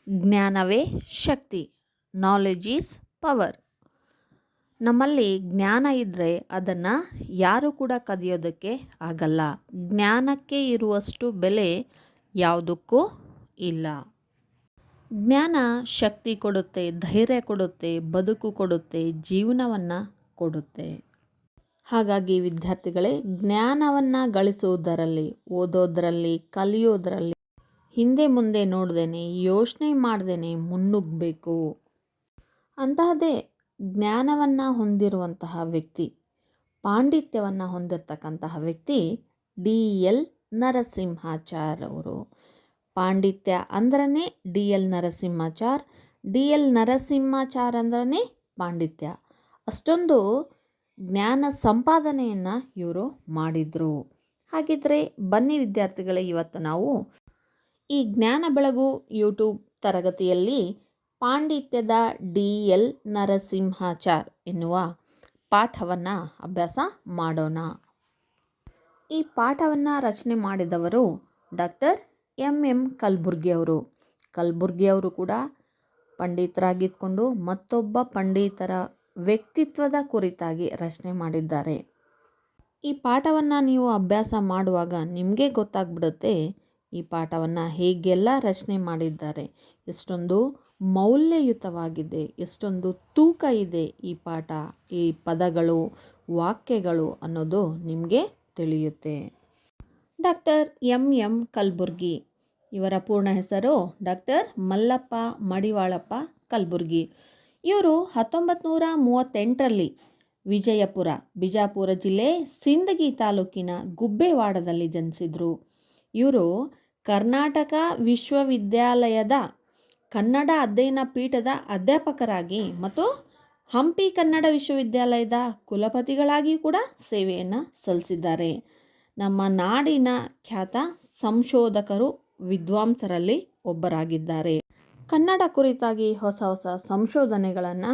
ಜ್ಞಾನವೇ ಶಕ್ತಿ. Knowledge is power. ನಮ್ಮಲ್ಲಿ ಜ್ಞಾನ ಇದ್ದರೆ ಅದನ್ನು ಯಾರೂ ಕೂಡ ಕದಿಯೋದಕ್ಕೆ ಆಗಲ್ಲ. ಜ್ಞಾನಕ್ಕೆ ಇರುವಷ್ಟು ಬೆಲೆ ಯಾವುದಕ್ಕೂ ಇಲ್ಲ. ಜ್ಞಾನ ಶಕ್ತಿ ಕೊಡುತ್ತೆ, ಧೈರ್ಯ ಕೊಡುತ್ತೆ, ಬದುಕು ಕೊಡುತ್ತೆ, ಜೀವನವನ್ನು ಕೊಡುತ್ತೆ. ಹಾಗಾಗಿ ವಿದ್ಯಾರ್ಥಿಗಳೇ, ಜ್ಞಾನವನ್ನು ಗಳಿಸುವುದರಲ್ಲಿ, ಓದೋದರಲ್ಲಿ, ಕಲಿಯೋದರಲ್ಲಿ ಹಿಂದೆ ಮುಂದೆ ನೋಡ್ದೇನೆ, ಯೋಚನೆ ಮಾಡ್ದೇನೆ ಮುನ್ನುಗ್ಗಬೇಕು. ಅಂತಹದೇ ಜ್ಞಾನವನ್ನು ಹೊಂದಿರುವಂತಹ ವ್ಯಕ್ತಿ, ಪಾಂಡಿತ್ಯವನ್ನು ಹೊಂದಿರತಕ್ಕಂತಹ ವ್ಯಕ್ತಿ ಡಿ.ಎಲ್. ನರಸಿಂಹಾಚಾರ್ ಅವರು. ಪಾಂಡಿತ್ಯ ಅಂದ್ರೇ ಡಿ.ಎಲ್. ನರಸಿಂಹಾಚಾರ್, ಡಿ.ಎಲ್. ನರಸಿಂಹಾಚಾರ್ ಅಂದ್ರೇ ಪಾಂಡಿತ್ಯ. ಅಷ್ಟೊಂದು ಜ್ಞಾನ ಸಂಪಾದನೆಯನ್ನು ಇವರು ಮಾಡಿದರು. ಹಾಗಿದ್ರೆ ಬನ್ನಿ ವಿದ್ಯಾರ್ಥಿಗಳೇ, ಇವತ್ತು ನಾವು ಈ ಜ್ಞಾನ ಬೆಳಗು ಯೂಟ್ಯೂಬ್ ತರಗತಿಯಲ್ಲಿ ಪಾಂಡಿತ್ಯದ ಡಿ.ಎಲ್. ನರಸಿಂಹಾಚಾರ್ ಎನ್ನುವ ಪಾಠವನ್ನು ಅಭ್ಯಾಸ ಮಾಡೋಣ. ಈ ಪಾಠವನ್ನು ರಚನೆ ಮಾಡಿದವರು ಡಾಕ್ಟರ್ ಎಂ ಕಲಬುರ್ಗಿ ಅವರು. ಕಲಬುರ್ಗಿಯವರು ಕೂಡ ಪಂಡಿತರಾಗಿದ್ದುಕೊಂಡು ಮತ್ತೊಬ್ಬ ಪಂಡಿತರ ವ್ಯಕ್ತಿತ್ವದ ಕುರಿತಾಗಿ ರಚನೆ ಮಾಡಿದ್ದಾರೆ. ಈ ಪಾಠವನ್ನು ನೀವು ಅಭ್ಯಾಸ ಮಾಡುವಾಗ ನಿಮಗೆ ಗೊತ್ತಾಗ್ಬಿಡುತ್ತೆ ಈ ಪಾಠವನ್ನು ಹೇಗೆಲ್ಲ ರಚನೆ ಮಾಡಿದ್ದಾರೆ, ಎಷ್ಟೊಂದು ಮೌಲ್ಯಯುತವಾಗಿದೆ, ಎಷ್ಟೊಂದು ತೂಕ ಇದೆ ಈ ಪಾಠ, ಈ ಪದಗಳು, ವಾಕ್ಯಗಳು ಅನ್ನೋದು ನಿಮಗೆ ತಿಳಿಯುತ್ತೆ. ಡಾಕ್ಟರ್ ಎಂ ಕಲಬುರ್ಗಿ ಇವರ ಪೂರ್ಣ ಹೆಸರು ಡಾಕ್ಟರ್ ಮಲ್ಲಪ್ಪ ಮಡಿವಾಳಪ್ಪ ಕಲಬುರ್ಗಿ. ಇವರು 1938ರಲ್ಲಿ ವಿಜಯಪುರ, ಬಿಜಾಪುರ ಜಿಲ್ಲೆ ಸಿಂದಗಿ ತಾಲೂಕಿನ ಗುಬ್ಬೇವಾಡದಲ್ಲಿ ಜನಿಸಿದರು. ಇವರು ಕರ್ನಾಟಕ ವಿಶ್ವವಿದ್ಯಾಲಯದ ಕನ್ನಡ ಅಧ್ಯಯನ ಪೀಠದ ಅಧ್ಯಾಪಕರಾಗಿ ಮತ್ತು ಹಂಪಿ ಕನ್ನಡ ವಿಶ್ವವಿದ್ಯಾಲಯದ ಕುಲಪತಿಗಳಾಗಿ ಕೂಡ ಸೇವೆಯನ್ನು ಸಲ್ಲಿಸಿದ್ದಾರೆ. ನಮ್ಮ ನಾಡಿನ ಖ್ಯಾತ ಸಂಶೋಧಕರು, ವಿದ್ವಾಂಸರಲ್ಲಿ ಒಬ್ಬರಾಗಿದ್ದಾರೆ. ಕನ್ನಡ ಕುರಿತಾಗಿ ಹೊಸ ಹೊಸ ಸಂಶೋಧನೆಗಳನ್ನು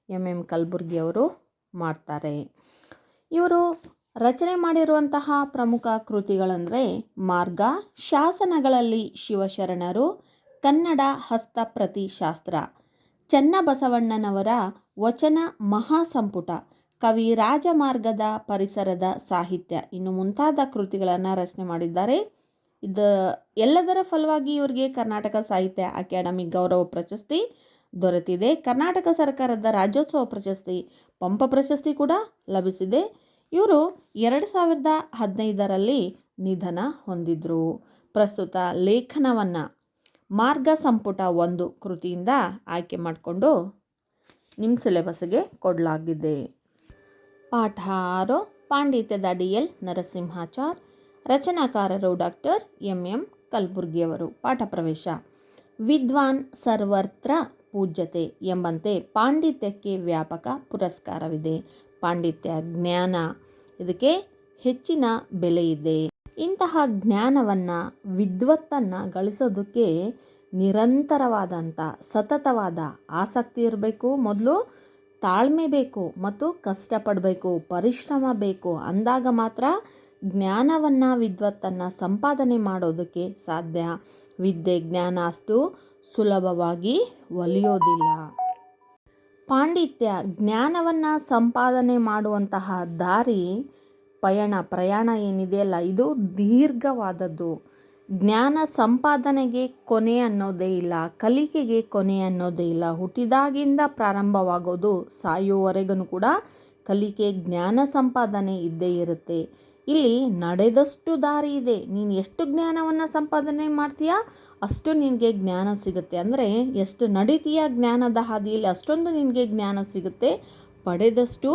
ಎಂ ಕಲಬುರ್ಗಿಯವರು ಮಾಡ್ತಾರೆ. ಇವರು ರಚನೆ ಮಾಡಿರುವಂತಹ ಪ್ರಮುಖ ಕೃತಿಗಳಂದರೆ ಮಾರ್ಗ, ಶಾಸನಗಳಲ್ಲಿ ಶಿವಶರಣರು, ಕನ್ನಡ ಹಸ್ತಪ್ರತಿ ಶಾಸ್ತ್ರ, ಚನ್ನಬಸವಣ್ಣನವರ ವಚನ ಮಹಾಸಂಪುಟ, ಕವಿ ರಾಜಮಾರ್ಗದ ಪರಿಸರದ ಸಾಹಿತ್ಯ ಇನ್ನು ಮುಂತಾದ ಕೃತಿಗಳನ್ನು ರಚನೆ ಮಾಡಿದ್ದಾರೆ. ಇದು ಎಲ್ಲದರ ಫಲವಾಗಿ ಇವರಿಗೆ ಕರ್ನಾಟಕ ಸಾಹಿತ್ಯ ಅಕಾಡೆಮಿ ಗೌರವ ಪ್ರಶಸ್ತಿ ದೊರೆತಿದೆ. ಕರ್ನಾಟಕ ಸರ್ಕಾರದ ರಾಜ್ಯೋತ್ಸವ ಪ್ರಶಸ್ತಿ, ಪಂಪ ಪ್ರಶಸ್ತಿ ಕೂಡ ಲಭಿಸಿದೆ. ಇವರು 2015ರಲ್ಲಿ ನಿಧನ ಹೊಂದಿದ್ರು. ಪ್ರಸ್ತುತ ಲೇಖನವನ್ನು ಮಾರ್ಗ ಸಂಪುಟ 1 ಕೃತಿಯಿಂದ ಆಯ್ಕೆ ಮಾಡಿಕೊಂಡು ನಿಮ್ಮ ಸಿಲೆಬಸ್ಗೆ ಕೊಡಲಾಗಿದೆ. ಪಾಠ 6 ಪಾಂಡಿತ್ಯದ ಡಿ.ಎಲ್. ನರಸಿಂಹಾಚಾರ್. ರಚನಾಕಾರರು ಡಾಕ್ಟರ್ ಎಂ ಕಲಬುರ್ಗಿಯವರು. ಪಾಠ ಪ್ರವೇಶ. ವಿದ್ವಾನ್ ಸರ್ವತ್ರ ಪೂಜ್ಯತೆ ಎಂಬಂತೆ ಪಾಂಡಿತ್ಯಕ್ಕೆ ವ್ಯಾಪಕ ಪುರಸ್ಕಾರವಿದೆ. ಪಾಂಡಿತ್ಯ ಜ್ಞಾನ, ಇದಕ್ಕೆ ಹೆಚ್ಚಿನ ಬೆಲೆ ಇದೆ. ಇಂತಹ ಜ್ಞಾನವನ್ನು, ವಿದ್ವತ್ತನ್ನು ಗಳಿಸೋದಕ್ಕೆ ನಿರಂತರವಾದಂಥ ಸತತವಾದ ಆಸಕ್ತಿ ಇರಬೇಕು. ಮೊದಲು ತಾಳ್ಮೆ ಬೇಕು ಮತ್ತು ಕಷ್ಟಪಡಬೇಕು, ಪರಿಶ್ರಮ ಬೇಕು. ಅಂದಾಗ ಮಾತ್ರ ಜ್ಞಾನವನ್ನು, ವಿದ್ವತ್ತನ್ನು ಸಂಪಾದನೆ ಮಾಡೋದಕ್ಕೆ ಸಾಧ್ಯ. ವಿದ್ಯೆ, ಜ್ಞಾನ ಅಷ್ಟು ಸುಲಭವಾಗಿ ಒಲಿಯೋದಿಲ್ಲ. ಪಾಂಡಿತ್ಯ, ಜ್ಞಾನವನ್ನು ಸಂಪಾದನೆ ಮಾಡುವಂತಹ ದಾರಿ, ಪ್ರಯಾಣ ಏನಿದೆಯಲ್ಲ, ಇದು ದೀರ್ಘವಾದದ್ದು. ಜ್ಞಾನ ಸಂಪಾದನೆಗೆ ಕೊನೆ ಅನ್ನೋದೇ ಇಲ್ಲ, ಕಲಿಕೆಗೆ ಕೊನೆ ಅನ್ನೋದೇ ಇಲ್ಲ. ಹುಟ್ಟಿದಾಗಿಂದ ಪ್ರಾರಂಭವಾಗೋದು ಸಾಯುವವರೆಗೂ ಕೂಡ ಕಲಿಕೆ, ಜ್ಞಾನ ಸಂಪಾದನೆ ಇದ್ದೇ ಇರುತ್ತೆ. ಇಲ್ಲಿ ನಡೆದಷ್ಟು ದಾರಿ ಇದೆ. ನೀನು ಎಷ್ಟು ಜ್ಞಾನವನ್ನು ಸಂಪಾದನೆ ಮಾಡ್ತೀಯಾ ಅಷ್ಟು ನಿನಗೆ ಜ್ಞಾನ ಸಿಗುತ್ತೆ. ಅಂದರೆ ಎಷ್ಟು ನಡೀತೀಯ ಜ್ಞಾನದ ಹಾದಿಯಲ್ಲಿ ಅಷ್ಟೊಂದು ನಿನಗೆ ಜ್ಞಾನ ಸಿಗುತ್ತೆ. ಪಡೆದಷ್ಟು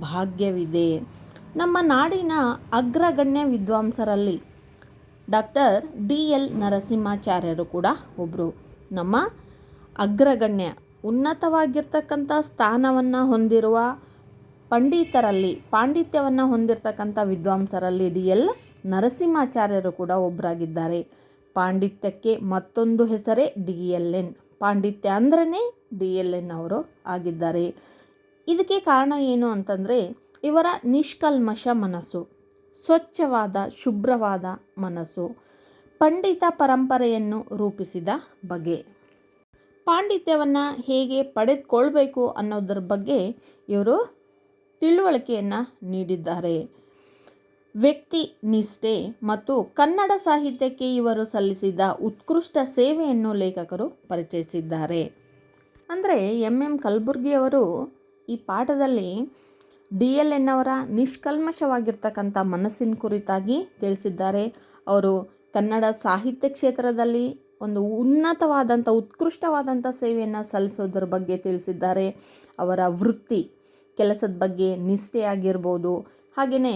ಭಾಗ್ಯವಿದೆ. ನಮ್ಮ ನಾಡಿನ ಅಗ್ರಗಣ್ಯ ವಿದ್ವಾಂಸರಲ್ಲಿ ಡಾಕ್ಟರ್ ಡಿ.ಎಲ್. ನರಸಿಂಹಾಚಾರ್ಯರು ಕೂಡ ಒಬ್ಬರು. ನಮ್ಮ ಅಗ್ರಗಣ್ಯ, ಉನ್ನತವಾಗಿರ್ತಕ್ಕಂಥ ಸ್ಥಾನವನ್ನು ಹೊಂದಿರುವ ಪಂಡಿತರಲ್ಲಿ, ಪಾಂಡಿತ್ಯವನ್ನು ಹೊಂದಿರತಕ್ಕಂಥ ವಿದ್ವಾಂಸರಲ್ಲಿ ಡಿ.ಎಲ್. ನರಸಿಂಹಾಚಾರ್ಯರು ಕೂಡ ಒಬ್ಬರಾಗಿದ್ದಾರೆ. ಪಾಂಡಿತ್ಯಕ್ಕೆ ಮತ್ತೊಂದು ಹೆಸರೇ ಡಿ.ಎಲ್.ಎನ್. ಪಾಂಡಿತ್ಯ ಅಂದ್ರೇ ಡಿ.ಎಲ್.ಎನ್. ಅವರು ಆಗಿದ್ದಾರೆ. ಇದಕ್ಕೆ ಕಾರಣ ಏನು ಅಂತಂದರೆ ಇವರ ನಿಷ್ಕಲ್ಮಶ ಮನಸ್ಸು, ಸ್ವಚ್ಛವಾದ ಶುಭ್ರವಾದ ಮನಸ್ಸು, ಪಂಡಿತ ಪರಂಪರೆಯನ್ನು ರೂಪಿಸಿದ ಬಗೆ. ಪಾಂಡಿತ್ಯವನ್ನು ಹೇಗೆ ಪಡೆದುಕೊಳ್ಬೇಕು ಅನ್ನೋದ್ರ ಬಗ್ಗೆ ಇವರು ತಿಳುವಳಿಕೆಯನ್ನು ನೀಡಿದ್ದಾರೆ. ವ್ಯಕ್ತಿ ನಿಷ್ಠೆ ಮತ್ತು ಕನ್ನಡ ಸಾಹಿತ್ಯಕ್ಕೆ ಇವರು ಸಲ್ಲಿಸಿದ ಉತ್ಕೃಷ್ಟ ಸೇವೆಯನ್ನು ಲೇಖಕರು ಪರಿಚಯಿಸಿದ್ದಾರೆ. ಅಂದರೆ ಎಂ ಕಲಬುರ್ಗಿಯವರು ಈ ಪಾಠದಲ್ಲಿ DLN ಅವರ ನಿಷ್ಕಲ್ಮಶವಾಗಿರ್ತಕ್ಕಂಥ ಮನಸ್ಸಿನ ಕುರಿತಾಗಿ ತಿಳಿಸಿದ್ದಾರೆ. ಅವರು ಕನ್ನಡ ಸಾಹಿತ್ಯ ಕ್ಷೇತ್ರದಲ್ಲಿ ಒಂದು ಉನ್ನತವಾದಂಥ ಉತ್ಕೃಷ್ಟವಾದಂಥ ಸೇವೆಯನ್ನು ಸಲ್ಲಿಸೋದ್ರ ಬಗ್ಗೆ ತಿಳಿಸಿದ್ದಾರೆ. ಅವರ ವೃತ್ತಿ ಕೆಲಸದ ಬಗ್ಗೆ ನಿಷ್ಠೆಯಾಗಿರ್ಬೋದು, ಹಾಗೆಯೇ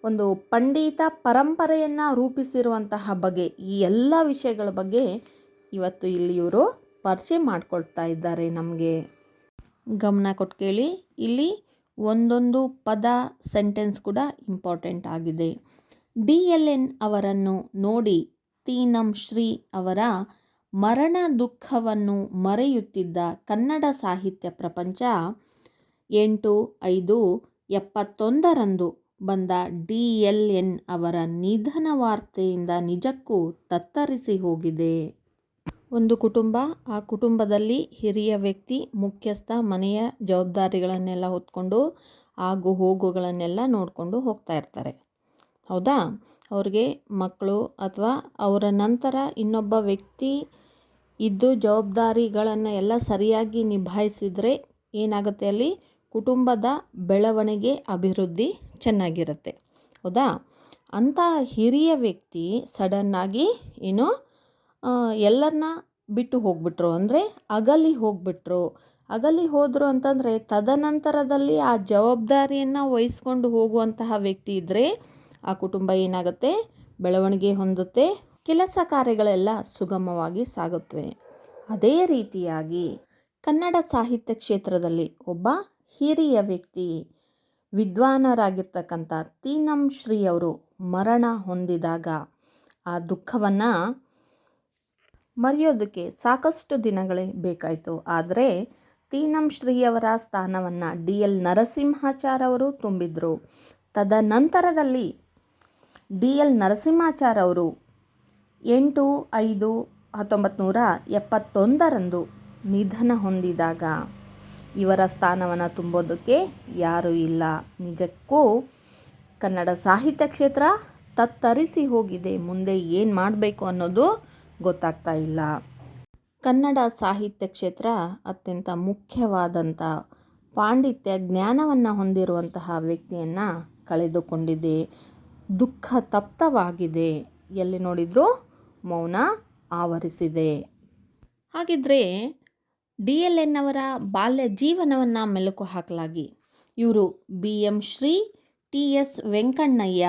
ಒಂದು ಪಂಡಿತ ಪರಂಪರೆಯನ್ನು ರೂಪಿಸಿರುವಂತಹ ಬಗೆ, ಈ ಎಲ್ಲ ವಿಷಯಗಳ ಬಗ್ಗೆ ಇವತ್ತು ಇಲ್ಲಿ ಇವರು ಪರಿಚಯ ಮಾಡಿಕೊಳ್ತಾ ಇದ್ದಾರೆ ನಮಗೆ. ಗಮನ ಕೊಟ್ಟು ಕೇಳಿ, ಇಲ್ಲಿ ಒಂದೊಂದು ಪದ ಸೆಂಟೆನ್ಸ್ ಕೂಡ ಇಂಪಾರ್ಟೆಂಟ್ ಆಗಿದೆ. DLN ಅವರನ್ನು ನೋಡಿ ತೀನಂ ಶ್ರೀ ಅವರ ಮರಣ ದುಃಖವನ್ನು ಮರೆಯುತ್ತಿದ್ದ ಕನ್ನಡ ಸಾಹಿತ್ಯ ಪ್ರಪಂಚ 8/5/71 ಬಂದ DLN ಅವರ ನಿಧನ ವಾರ್ತೆಯಿಂದ ನಿಜಕ್ಕೂ ತತ್ತರಿಸಿ ಹೋಗಿದೆ. ಒಂದು ಕುಟುಂಬ, ಆ ಕುಟುಂಬದಲ್ಲಿ ಹಿರಿಯ ವ್ಯಕ್ತಿ, ಮುಖ್ಯಸ್ಥ ಮನೆಯ ಜವಾಬ್ದಾರಿಗಳನ್ನೆಲ್ಲ ಹೊತ್ಕೊಂಡು ಆಗು ಹೋಗುಗಳನ್ನೆಲ್ಲ ನೋಡಿಕೊಂಡು ಹೋಗ್ತಾ ಇರ್ತಾರೆ. ಹೌದಾ? ಅವ್ರಿಗೆ ಮಕ್ಕಳು ಅಥವಾ ಅವರ ನಂತರ ಇನ್ನೊಬ್ಬ ವ್ಯಕ್ತಿ ಇದ್ದು ಜವಾಬ್ದಾರಿಗಳನ್ನು ಎಲ್ಲ ಸರಿಯಾಗಿ ನಿಭಾಯಿಸಿದರೆ ಏನಾಗುತ್ತೆ, ಅಲ್ಲಿ ಕುಟುಂಬದ ಬೆಳವಣಿಗೆ ಅಭಿವೃದ್ಧಿ ಚೆನ್ನಾಗಿರುತ್ತೆ. ಹೌದಾ? ಅಂಥ ಹಿರಿಯ ವ್ಯಕ್ತಿ ಸಡನ್ನಾಗಿ ಏನು ಎಲ್ಲರನ್ನ ಬಿಟ್ಟು ಹೋಗ್ಬಿಟ್ರು, ಅಂದರೆ ಅಗಲಿ ಹೋಗ್ಬಿಟ್ರು. ಅಗಲಿ ಹೋದರು ಅಂತಂದರೆ ತದನಂತರದಲ್ಲಿ ಆ ಜವಾಬ್ದಾರಿಯನ್ನು ವಹಿಸ್ಕೊಂಡು ಹೋಗುವಂತಹ ವ್ಯಕ್ತಿ ಇದ್ದರೆ ಆ ಕುಟುಂಬ ಏನಾಗುತ್ತೆ, ಬೆಳವಣಿಗೆ ಹೊಂದುತ್ತೆ, ಕೆಲಸ ಕಾರ್ಯಗಳೆಲ್ಲ ಸುಗಮವಾಗಿ ಸಾಗುತ್ತವೆ. ಅದೇ ರೀತಿಯಾಗಿ ಕನ್ನಡ ಸಾಹಿತ್ಯ ಕ್ಷೇತ್ರದಲ್ಲಿ ಒಬ್ಬ ಹಿರಿಯ ವ್ಯಕ್ತಿ, ವಿದ್ವಾನರಾಗಿರ್ತಕ್ಕಂಥ ತೀನಂ ಶ್ರೀ ಅವರು ಮರಣ ಹೊಂದಿದಾಗ ಆ ದುಃಖವನ್ನು ಮರೆಯೋದಕ್ಕೆ ಸಾಕಷ್ಟು ದಿನಗಳೇ ಬೇಕಾಯಿತು. ಆದರೆ ತೀನಂ ಶ್ರೀಯವರ ಸ್ಥಾನವನ್ನು DL ನರಸಿಂಹಾಚಾರ್ ಅವರು ತುಂಬಿದರು. ತದನಂತರದಲ್ಲಿ DL ನರಸಿಂಹಾಚಾರ್ ಅವರು 8/5/1971 ನಿಧನ ಹೊಂದಿದಾಗ ಇವರ ಸ್ಥಾನವನ್ನು ತುಂಬೋದಕ್ಕೆ ಯಾರೂ ಇಲ್ಲ. ನಿಜಕ್ಕೂ ಕನ್ನಡ ಸಾಹಿತ್ಯ ಕ್ಷೇತ್ರ ತತ್ತರಿಸಿ ಹೋಗಿದೆ. ಮುಂದೆ ಏನು ಮಾಡಬೇಕು ಅನ್ನೋದು ಗೊತ್ತಾಗ್ತಾ ಇಲ್ಲ. ಕನ್ನಡ ಸಾಹಿತ್ಯ ಕ್ಷೇತ್ರ ಅತ್ಯಂತ ಮುಖ್ಯವಾದಂಥ ಪಾಂಡಿತ್ಯ ಜ್ಞಾನವನ್ನು ಹೊಂದಿರುವಂತಹ ವ್ಯಕ್ತಿಯನ್ನು ಕಳೆದುಕೊಂಡಿದೆ. ದುಃಖ ತಪ್ತವಾಗಿದೆ. ಎಲ್ಲಿ ನೋಡಿದರೂ ಮೌನ ಆವರಿಸಿದೆ. ಹಾಗಿದ್ರೆ DLN ಅವರ ಬಾಲ್ಯ ಜೀವನವನ್ನು ಮೆಲುಕು ಹಾಕಲಾಗಿ ಇವರು BM Shri, TS Venkannaiah,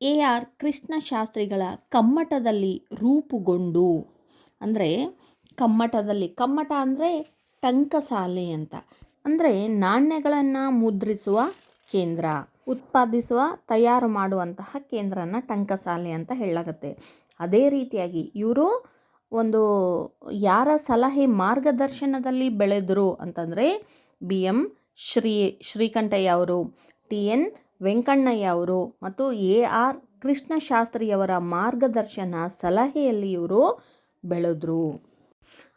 AR ಕೃಷ್ಣಶಾಸ್ತ್ರಿಗಳ ಕಮ್ಮಟದಲ್ಲಿ ರೂಪುಗೊಂಡು, ಅಂದರೆ ಕಮ್ಮಟದಲ್ಲಿ, ಕಮ್ಮಟ ಅಂದರೆ ಟಂಕಸಾಲೆ ಅಂತ, ಅಂದರೆ ನಾಣ್ಯಗಳನ್ನು ಮುದ್ರಿಸುವ ಕೇಂದ್ರ, ಉತ್ಪಾದಿಸುವ ತಯಾರು ಮಾಡುವಂತಹ ಕೇಂದ್ರನ ಟಂಕಸಾಲೆ ಅಂತ ಹೇಳಲಾಗುತ್ತೆ. ಅದೇ ರೀತಿಯಾಗಿ ಇವರು ಒಂದು ಯಾರ ಸಲಹೆ ಮಾರ್ಗದರ್ಶನದಲ್ಲಿ ಬೆಳೆದರು ಅಂತಂದರೆ BM ಶ್ರೀಕಂಠಯ್ಯ ಅವರು, TN ವೆಂಕಣ್ಣಯ್ಯ ಅವರು ಮತ್ತು AR ಕೃಷ್ಣಶಾಸ್ತ್ರಿಯವರ ಮಾರ್ಗದರ್ಶನ ಸಲಹೆಯಲ್ಲಿ ಇವರು ಬೆಳೆದರು.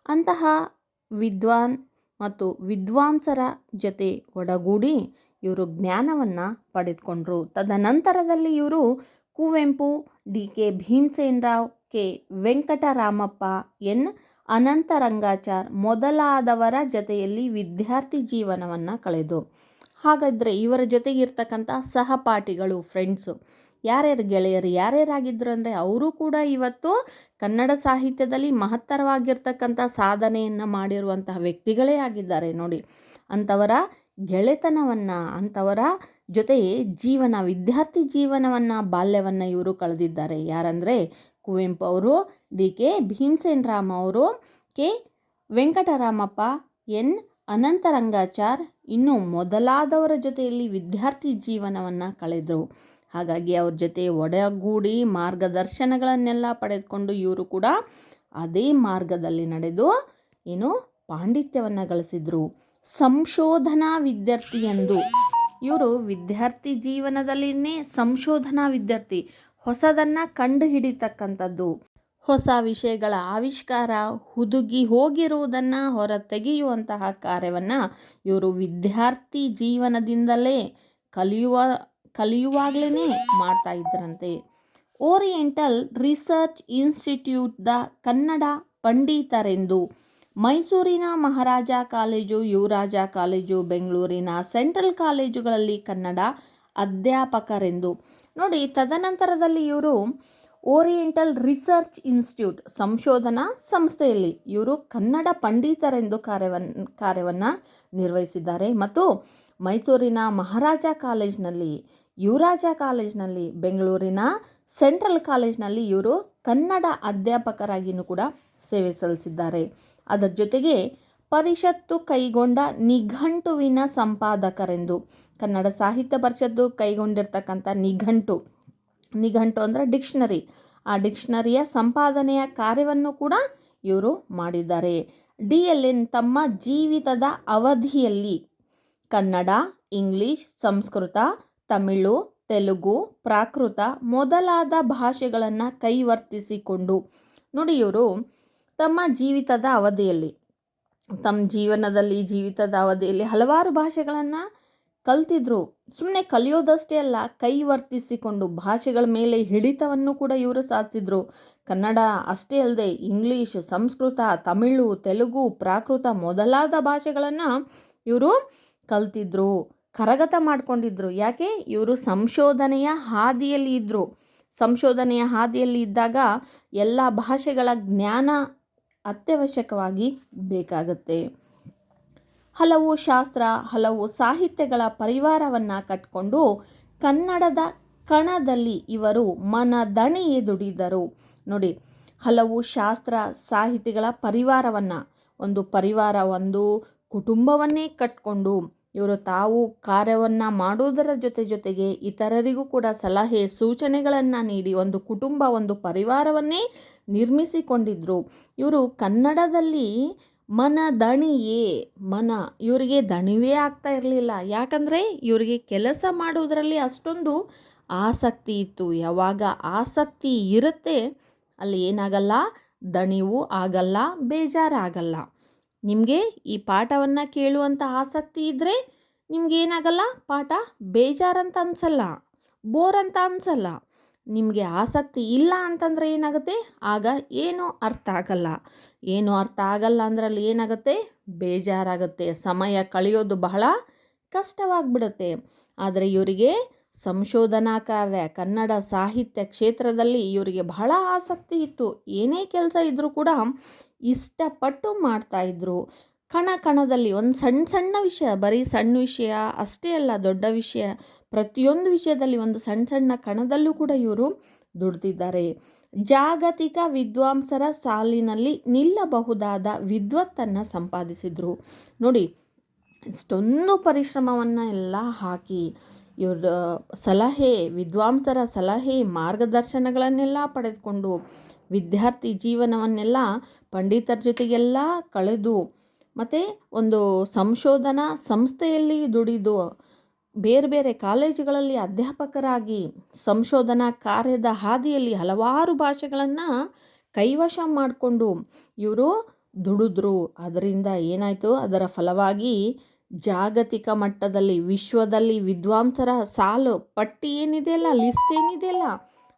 ಅಂತಹ ವಿದ್ವಾನ್ ಮತ್ತು ವಿದ್ವಾಂಸರ ಜೊತೆ ಒಡಗೂಡಿ ಇವರು ಜ್ಞಾನವನ್ನು ಪಡೆದುಕೊಂಡ್ರು. ತದನಂತರದಲ್ಲಿ ಇವರು Kuvempu, DK Bhimsenrao, K Venkataramappa, N ಅನಂತರಂಗಾಚಾರ್ ಮೊದಲಾದವರ ಜೊತೆಯಲ್ಲಿ ವಿದ್ಯಾರ್ಥಿ ಜೀವನವನ್ನು ಕಳೆದು. ಹಾಗಾದರೆ ಇವರ ಜೊತೆಗಿರ್ತಕ್ಕಂಥ ಸಹಪಾಠಿಗಳು, ಫ್ರೆಂಡ್ಸು ಯಾರ್ಯಾರು ಗೆಳೆಯರು ಯಾರ್ಯಾರಾಗಿದ್ದರು ಅಂದರೆ ಅವರು ಕೂಡ ಇವತ್ತು ಕನ್ನಡ ಸಾಹಿತ್ಯದಲ್ಲಿ ಮಹತ್ತರವಾಗಿರ್ತಕ್ಕಂಥ ಸಾಧನೆಯನ್ನು ಮಾಡಿರುವಂತಹ ವ್ಯಕ್ತಿಗಳೇ ಆಗಿದ್ದಾರೆ ನೋಡಿ. ಅಂಥವರ ಗೆಳೆತನವನ್ನು, ಅಂಥವರ ಜೊತೆ ಜೀವನ, ವಿದ್ಯಾರ್ಥಿ ಜೀವನವನ್ನು, ಬಾಲ್ಯವನ್ನು ಇವರು ಕಳೆದಿದ್ದಾರೆ. ಯಾರಂದರೆ ಕುವೆಂಪು ಅವರು, DK ಭೀಮಸೇನರಾಮ್ ಅವರು, K ವೆಂಕಟರಾಮಪ್ಪ, N ಅನಂತರಂಗಾಚಾರ್ ಇನ್ನು ಮೊದಲಾದವರ ಜೊತೆಯಲ್ಲಿ ವಿದ್ಯಾರ್ಥಿ ಜೀವನವನ್ನು ಕಳೆದರು. ಹಾಗಾಗಿ ಅವ್ರ ಜೊತೆ ಒಡಗೂಡಿ ಮಾರ್ಗದರ್ಶನಗಳನ್ನೆಲ್ಲ ಪಡೆದುಕೊಂಡು ಇವರು ಕೂಡ ಅದೇ ಮಾರ್ಗದಲ್ಲಿ ನಡೆದು ಏನು ಪಾಂಡಿತ್ಯವನ್ನು ಗಳಿಸಿದರು. ಸಂಶೋಧನಾ ವಿದ್ಯಾರ್ಥಿ ಎಂದು ಇವರು ವಿದ್ಯಾರ್ಥಿ ಜೀವನದಲ್ಲಿನೇ ಸಂಶೋಧನಾ ವಿದ್ಯಾರ್ಥಿ, ಹೊಸದನ್ನು ಕಂಡು ಹಿಡಿತಕ್ಕಂಥದ್ದು, ಹೊಸ ವಿಷಯಗಳ ಆವಿಷ್ಕಾರ, ಹುದುಗಿ ಹೋಗಿರುವುದನ್ನು ಹೊರತೆಗೆಯುವಂತಹ ಕಾರ್ಯವನ್ನು ಇವರು ವಿದ್ಯಾರ್ಥಿ ಜೀವನದಿಂದಲೇ ಕಲಿಯುವಾಗಲೇ ಮಾಡ್ತಾ ಇದ್ದರಂತೆ. ಓರಿಯೆಂಟಲ್ ರಿಸರ್ಚ್ ಇನ್ಸ್ಟಿಟ್ಯೂಟ್ದ ಕನ್ನಡ ಪಂಡಿತರೆಂದು ಮೈಸೂರಿನ ಮಹಾರಾಜ ಕಾಲೇಜು, ಯುವರಾಜ ಕಾಲೇಜು, ಬೆಂಗಳೂರಿನ ಸೆಂಟ್ರಲ್ ಕಾಲೇಜುಗಳಲ್ಲಿ ಕನ್ನಡ ಅಧ್ಯಾಪಕರೆಂದು. ನೋಡಿ, ತದನಂತರದಲ್ಲಿ ಇವರು ಓರಿಯೆಂಟಲ್ ರಿಸರ್ಚ್ ಇನ್ಸ್ಟಿಟ್ಯೂಟ್ ಸಂಶೋಧನಾ ಸಂಸ್ಥೆಯಲ್ಲಿ ಇವರು ಕನ್ನಡ ಪಂಡಿತರೆಂದು ಕಾರ್ಯವನ್ನು ನಿರ್ವಹಿಸಿದ್ದಾರೆ. ಮತ್ತು ಮೈಸೂರಿನ ಮಹಾರಾಜ ಕಾಲೇಜ್ನಲ್ಲಿ, ಯುವರಾಜ ಕಾಲೇಜ್ನಲ್ಲಿ, ಬೆಂಗಳೂರಿನ ಸೆಂಟ್ರಲ್ ಕಾಲೇಜ್ನಲ್ಲಿ ಇವರು ಕನ್ನಡ ಅಧ್ಯಾಪಕರಾಗಿಯೂ ಕೂಡ ಸೇವೆ ಸಲ್ಲಿಸಿದ್ದಾರೆ. ಅದರ ಜೊತೆಗೆ ಪರಿಷತ್ತು ಕೈಗೊಂಡ ನಿಘಂಟುವಿನ ಸಂಪಾದಕರೆಂದು, ಕನ್ನಡ ಸಾಹಿತ್ಯ ಪರಿಷತ್ತು ಕೈಗೊಂಡಿರ್ತಕ್ಕಂಥ ನಿಘಂಟು ಅಂದರೆ ಡಿಕ್ಷನರಿ, ಆ ಡಿಕ್ಷನರಿಯ ಸಂಪಾದನೆಯ ಕಾರ್ಯವನ್ನು ಕೂಡ ಇವರು ಮಾಡಿದ್ದಾರೆ. DLN ತಮ್ಮ ಜೀವಿತದ ಅವಧಿಯಲ್ಲಿ ಕನ್ನಡ, ಇಂಗ್ಲಿಷ್, ಸಂಸ್ಕೃತ, ತಮಿಳು, ತೆಲುಗು, ಪ್ರಾಕೃತ ಮೊದಲಾದ ಭಾಷೆಗಳನ್ನು ಕೈವರ್ತಿಸಿಕೊಂಡು, ನೋಡಿ ಇವರು ತಮ್ಮ ಜೀವಿತದ ಅವಧಿಯಲ್ಲಿ, ಜೀವಿತದ ಅವಧಿಯಲ್ಲಿ ಹಲವಾರು ಭಾಷೆಗಳನ್ನು ಕಲ್ತಿದ್ರು. ಸುಮ್ಮನೆ ಕಲಿಯೋದಷ್ಟೇ ಅಲ್ಲ, ಕೈವರ್ತಿಸಿಕೊಂಡು ಭಾಷೆಗಳ ಮೇಲೆ ಹಿಡಿತವನ್ನು ಕೂಡ ಇವರು ಸಾಧಿಸಿದ್ರು. ಕನ್ನಡ ಅಷ್ಟೇ ಅಲ್ಲದೆ ಇಂಗ್ಲೀಷ್, ಸಂಸ್ಕೃತ, ತಮಿಳು, ತೆಲುಗು, ಪ್ರಾಕೃತ ಮೊದಲಾದ ಭಾಷೆಗಳನ್ನು ಇವರು ಕಲ್ತಿದ್ರು, ಕರಗತ ಮಾಡಿಕೊಂಡಿದ್ರು. ಯಾಕೆ? ಇವರು ಸಂಶೋಧನೆಯ ಹಾದಿಯಲ್ಲಿ ಇದ್ದರು. ಸಂಶೋಧನೆಯ ಹಾದಿಯಲ್ಲಿ ಇದ್ದಾಗ ಎಲ್ಲ ಭಾಷೆಗಳ ಜ್ಞಾನ ಅತ್ಯವಶ್ಯಕವಾಗಿ ಬೇಕಾಗತ್ತೆ. ಹಲವು ಶಾಸ್ತ್ರ, ಹಲವು ಸಾಹಿತ್ಯಗಳ ಪರಿವಾರವನ್ನು ಕಟ್ಟಿಕೊಂಡು ಕನ್ನಡದ ಕಣದಲ್ಲಿ ಇವರು ಮನದಣಿಯೇ ದುಡಿದರು. ನೋಡಿ, ಹಲವು ಶಾಸ್ತ್ರ ಸಾಹಿತಿಗಳ ಪರಿವಾರವನ್ನು, ಒಂದು ಕುಟುಂಬವನ್ನೇ ಕಟ್ಟಿಕೊಂಡು ಇವರು ತಾವು ಕಾರ್ಯವನ್ನು ಮಾಡೋದರ ಜೊತೆಗೆ ಇತರರಿಗೂ ಕೂಡ ಸಲಹೆ ಸೂಚನೆಗಳನ್ನು ನೀಡಿ ಒಂದು ಕುಟುಂಬ, ಒಂದು ಪರಿವಾರವನ್ನೇ ನಿರ್ಮಿಸಿಕೊಂಡಿದ್ದರು. ಇವರು ಕನ್ನಡದಲ್ಲಿ ಇವರಿಗೆ ದಣಿವೇ ಆಗ್ತಾ ಇರಲಿಲ್ಲ. ಯಾಕಂದರೆ ಇವರಿಗೆ ಕೆಲಸ ಮಾಡೋದರಲ್ಲಿ ಅಷ್ಟೊಂದು ಆಸಕ್ತಿ ಇತ್ತು. ಯಾವಾಗ ಆಸಕ್ತಿ ಇರುತ್ತೆ ಅಲ್ಲಿ ಏನಾಗಲ್ಲ, ದಣಿವು ಆಗಲ್ಲ, ಬೇಜಾರಾಗಲ್ಲ. ನಿಮಗೆ ಈ ಪಾಠವನ್ನು ಕೇಳುವಂಥ ಆಸಕ್ತಿ ಇದ್ದರೆ ನಿಮಗೇನಾಗಲ್ಲ, ಪಾಠ ಬೇಜಾರಂತ ಅನಿಸಲ್ಲ, ಬೋರ್ ಅಂತ ಅನಿಸಲ್ಲ. ನಿಮಗೆ ಆಸಕ್ತಿ ಇಲ್ಲ ಅಂತಂದರೆ ಏನಾಗುತ್ತೆ, ಆಗ ಏನೂ ಅರ್ಥ ಆಗಲ್ಲ ಅಂದ್ರಲ್ಲಿ ಏನಾಗುತ್ತೆ, ಬೇಜಾರಾಗುತ್ತೆ, ಸಮಯ ಕಳೆಯೋದು ಬಹಳ ಕಷ್ಟವಾಗಿಬಿಡುತ್ತೆ. ಆದರೆ ಇವರಿಗೆ ಸಂಶೋಧನಾ ಕಾರ್ಯ, ಕನ್ನಡ ಸಾಹಿತ್ಯ ಕ್ಷೇತ್ರದಲ್ಲಿ ಇವರಿಗೆ ಬಹಳ ಆಸಕ್ತಿ ಇತ್ತು. ಏನೇ ಕೆಲಸ ಇದ್ದರೂ ಕೂಡ ಇಷ್ಟಪಟ್ಟು ಮಾಡ್ತಾಯಿದ್ರು. ಕಣದಲ್ಲಿ ಒಂದು ಸಣ್ಣ ವಿಷಯ, ಬರೀ ಸಣ್ಣ ವಿಷಯ ಅಷ್ಟೇ ಅಲ್ಲ, ದೊಡ್ಡ ವಿಷಯ, ಪ್ರತಿಯೊಂದು ವಿಷಯದಲ್ಲಿ ಒಂದು ಸಣ್ಣ ಕಣದಲ್ಲೂ ಕೂಡ ಇವರು ದುಡಿದಿದ್ದಾರೆ. ಜಾಗತಿಕ ವಿದ್ವಾಂಸರ ಸಾಲಿನಲ್ಲಿ ನಿಲ್ಲಬಹುದಾದ ವಿದ್ವತ್ತನ್ನು ಸಂಪಾದಿಸಿದರು. ನೋಡಿ, ಇಷ್ಟೊಂದು ಪರಿಶ್ರಮವನ್ನು ಎಲ್ಲ ಹಾಕಿ ಇವ್ರ ವಿದ್ವಾಂಸರ ಸಲಹೆ ಮಾರ್ಗದರ್ಶನಗಳನ್ನೆಲ್ಲ ಪಡೆದುಕೊಂಡು ವಿದ್ಯಾರ್ಥಿ ಜೀವನವನ್ನೆಲ್ಲ ಪಂಡಿತರ ಜೊತೆಗೆಲ್ಲ ಕಳೆದು, ಮತ್ತು ಒಂದು ಸಂಶೋಧನಾ ಸಂಸ್ಥೆಯಲ್ಲಿ ದುಡಿದು, ಬೇರೆ ಬೇರೆ ಕಾಲೇಜುಗಳಲ್ಲಿ ಅಧ್ಯಾಪಕರಾಗಿ ಸಂಶೋಧನಾ ಕಾರ್ಯದ ಹಾದಿಯಲ್ಲಿ ಹಲವಾರು ಭಾಷೆಗಳನ್ನು ಕೈವಶ ಮಾಡಿಕೊಂಡು ಇವರು ದುಡಿದ್ರು. ಅದರಿಂದ ಏನಾಯಿತು, ಅದರ ಫಲವಾಗಿ ಜಾಗತಿಕ ಮಟ್ಟದಲ್ಲಿ, ವಿಶ್ವದಲ್ಲಿ ವಿದ್ವಾಂಸರ ಸಾಲು ಪಟ್ಟಿ ಏನಿದೆಯಲ್ಲ, ಲಿಸ್ಟ್ ಏನಿದೆಯಲ್ಲ,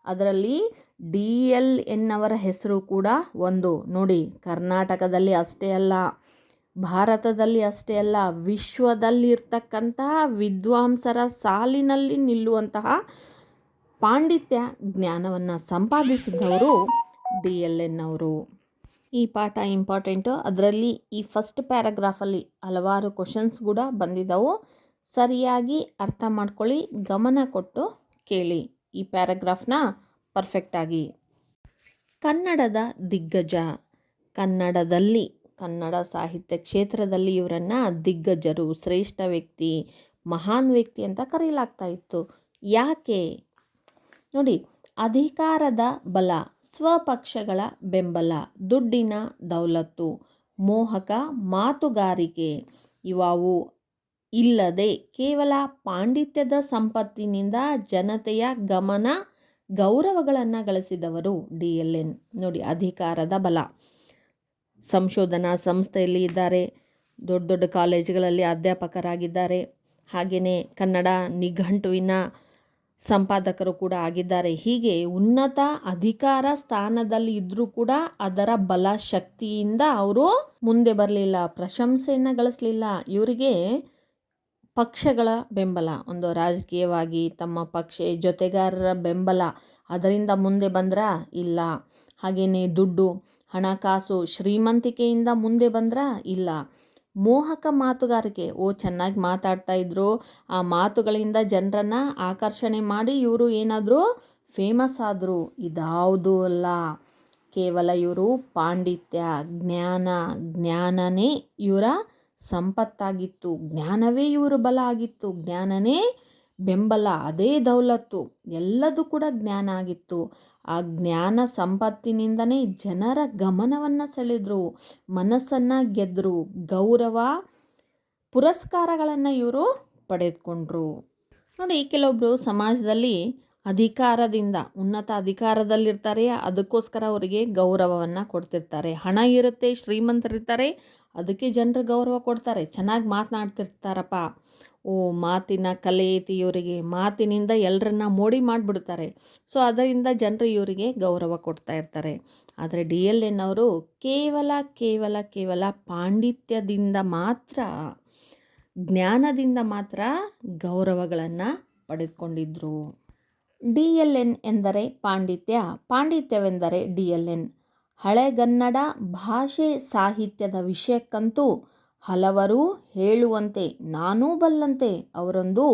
ಅದರಲ್ಲಿ DLN ಅವರ ಹೆಸರು ಕೂಡ ಒಂದು. ನೋಡಿ, ಕರ್ನಾಟಕದಲ್ಲಿ ಅಷ್ಟೇ ಅಲ್ಲ, ಭಾರತದಲ್ಲಿ ಅಷ್ಟೇ ಅಲ್ಲ, ವಿಶ್ವದಲ್ಲಿರ್ತಕ್ಕಂತಹ ವಿದ್ವಾಂಸರ ಸಾಲಿನಲ್ಲಿ ನಿಲ್ಲುವಂತಹ ಪಾಂಡಿತ್ಯ ಜ್ಞಾನವನ್ನು ಸಂಪಾದಿಸಿದವರು DLN ಅವರು. ಈ ಪಾಠ ಇಂಪಾರ್ಟೆಂಟು. ಅದರಲ್ಲಿ ಈ ಫಸ್ಟ್ ಪ್ಯಾರಾಗ್ರಾಫಲ್ಲಿ ಹಲವಾರು ಕ್ವಶನ್ಸ್ ಕೂಡ ಬಂದಿದ್ದವು. ಸರಿಯಾಗಿ ಅರ್ಥ ಮಾಡ್ಕೊಳ್ಳಿ, ಗಮನ ಕೊಟ್ಟು ಕೇಳಿ ಈ ಪ್ಯಾರಾಗ್ರಾಫ್ನ ಪರ್ಫೆಕ್ಟಾಗಿ. ಕನ್ನಡದ ದಿಗ್ಗಜ. ಕನ್ನಡ ಸಾಹಿತ್ಯ ಕ್ಷೇತ್ರದಲ್ಲಿ ಇವರನ್ನು ದಿಗ್ಗಜರು, ಶ್ರೇಷ್ಠ ವ್ಯಕ್ತಿ, ಮಹಾನ್ ವ್ಯಕ್ತಿ ಅಂತ ಕರೆಯಲಾಗ್ತಾ ಇತ್ತು. ಯಾಕೆ ನೋಡಿ, ಅಧಿಕಾರದ ಬಲ, ಸ್ವಪಕ್ಷಗಳ ಬೆಂಬಲ, ದುಡ್ಡಿನ ದೌಲತ್ತು, ಮೋಹಕ ಮಾತುಗಾರಿಕೆ ಇವು ಇಲ್ಲದೆ ಕೇವಲ ಪಾಂಡಿತ್ಯದ ಸಂಪತ್ತಿನಿಂದ ಜನತೆಯ ಗಮನ ಗೌರವಗಳನ್ನು ಗಳಿಸಿದವರು DLN. ನೋಡಿ, ಅಧಿಕಾರದ ಬಲ. ಸಂಶೋಧನಾ ಸಂಸ್ಥೆಯಲ್ಲಿ ಇದ್ದಾರೆ, ದೊಡ್ಡ ದೊಡ್ಡ ಕಾಲೇಜುಗಳಲ್ಲಿ ಅಧ್ಯಾಪಕರಾಗಿದ್ದಾರೆ, ಹಾಗೆಯೇ ಕನ್ನಡ ನಿಘಂಟುವಿನ ಸಂಪಾದಕರು ಕೂಡ ಆಗಿದ್ದಾರೆ. ಹೀಗೆ ಉನ್ನತ ಅಧಿಕಾರ ಸ್ಥಾನದಲ್ಲಿ ಇದ್ದರೂ ಕೂಡ ಅದರ ಬಲ ಶಕ್ತಿಯಿಂದ ಅವರು ಮುಂದೆ ಬರಲಿಲ್ಲ, ಪ್ರಶಂಸೆಯನ್ನು ಗಳಿಸಲಿಲ್ಲ. ಇವರಿಗೆ ಪಕ್ಷಗಳ ಬೆಂಬಲ, ಒಂದು ರಾಜಕೀಯವಾಗಿ ತಮ್ಮ ಪಕ್ಷ ಜೊತೆಗಾರರ ಬೆಂಬಲ, ಅದರಿಂದ ಮುಂದೆ ಬಂದ್ರ ಇಲ್ಲ. ಹಾಗೆಯೇ ದುಡ್ಡು, ಹಣಕಾಸು, ಶ್ರೀಮಂತಿಕೆಯಿಂದ ಮುಂದೆ ಬಂದ್ರ ಇಲ್ಲ. ಮೋಹಕ ಮಾತುಗಾರಿಕೆ, ಚೆನ್ನಾಗಿ ಮಾತಾಡ್ತಾ ಇದ್ರು, ಆ ಮಾತುಗಳಿಂದ ಜನರನ್ನು ಆಕರ್ಷಣೆ ಮಾಡಿ ಇವರು ಏನಾದರೂ ಫೇಮಸ್ ಆದರು. ಇದಾವುದೂ ಅಲ್ಲ. ಕೇವಲ ಇವರು ಪಾಂಡಿತ್ಯ, ಜ್ಞಾನನೇ ಇವರ ಸಂಪತ್ತಾಗಿತ್ತು, ಜ್ಞಾನವೇ ಇವರು ಬಲ ಆಗಿತ್ತು, ಜ್ಞಾನನೇ ಬೆಂಬಲ, ಅದೇ ದೌಲತ್ತು, ಎಲ್ಲದೂ ಕೂಡ ಜ್ಞಾನ ಆಗಿತ್ತು. ಆ ಜ್ಞಾನ ಸಂಪತ್ತಿನಿಂದನೇ ಜನರ ಗಮನವನ್ನು ಸೆಳೆದ್ರು, ಮನಸ್ಸನ್ನು ಗೆದ್ದರು, ಗೌರವ ಪುರಸ್ಕಾರಗಳನ್ನು ಇವರು ಪಡೆದುಕೊಂಡ್ರು. ನೋಡಿ, ಕೆಲವೊಬ್ಬರು ಸಮಾಜದಲ್ಲಿ ಅಧಿಕಾರದಿಂದ, ಉನ್ನತ ಅಧಿಕಾರದಲ್ಲಿರ್ತಾರೆ, ಅದಕ್ಕೋಸ್ಕರ ಅವರಿಗೆ ಗೌರವವನ್ನು ಕೊಡ್ತಿರ್ತಾರೆ. ಹಣ ಇರುತ್ತೆ, ಶ್ರೀಮಂತರಿರ್ತಾರೆ, ಅದಕ್ಕೆ ಜನರು ಗೌರವ ಕೊಡ್ತಾರೆ. ಚೆನ್ನಾಗಿ ಮಾತನಾಡ್ತಿರ್ತಾರಪ್ಪ, ಮಾತಿನ ಕಲೆ ಐತಿ ಇವರಿಗೆ, ಮಾತಿನಿಂದ ಎಲ್ಲರನ್ನ ಮೋಡಿ ಮಾಡಿಬಿಡ್ತಾರೆ. ಸೊ ಅದರಿಂದ ಜನರು ಇವರಿಗೆ ಗೌರವ ಕೊಡ್ತಾ ಇರ್ತಾರೆ. ಆದರೆ DLN ಅವರು ಕೇವಲ ಪಾಂಡಿತ್ಯದಿಂದ ಮಾತ್ರ, ಜ್ಞಾನದಿಂದ ಮಾತ್ರ ಗೌರವಗಳನ್ನು ಪಡೆದುಕೊಂಡಿದ್ರು. DLN ಎಂದರೆ ಪಾಂಡಿತ್ಯವೆಂದರೆ DLN. ಹಳೆಗನ್ನಡ ಭಾಷೆ ಸಾಹಿತ್ಯದ ವಿಷಯಕ್ಕಂತೂ ಹಲವರು ಹೇಳುವಂತೆ ನಾನೂ ಬಲ್ಲಂತೆ ಅವರೊಂದು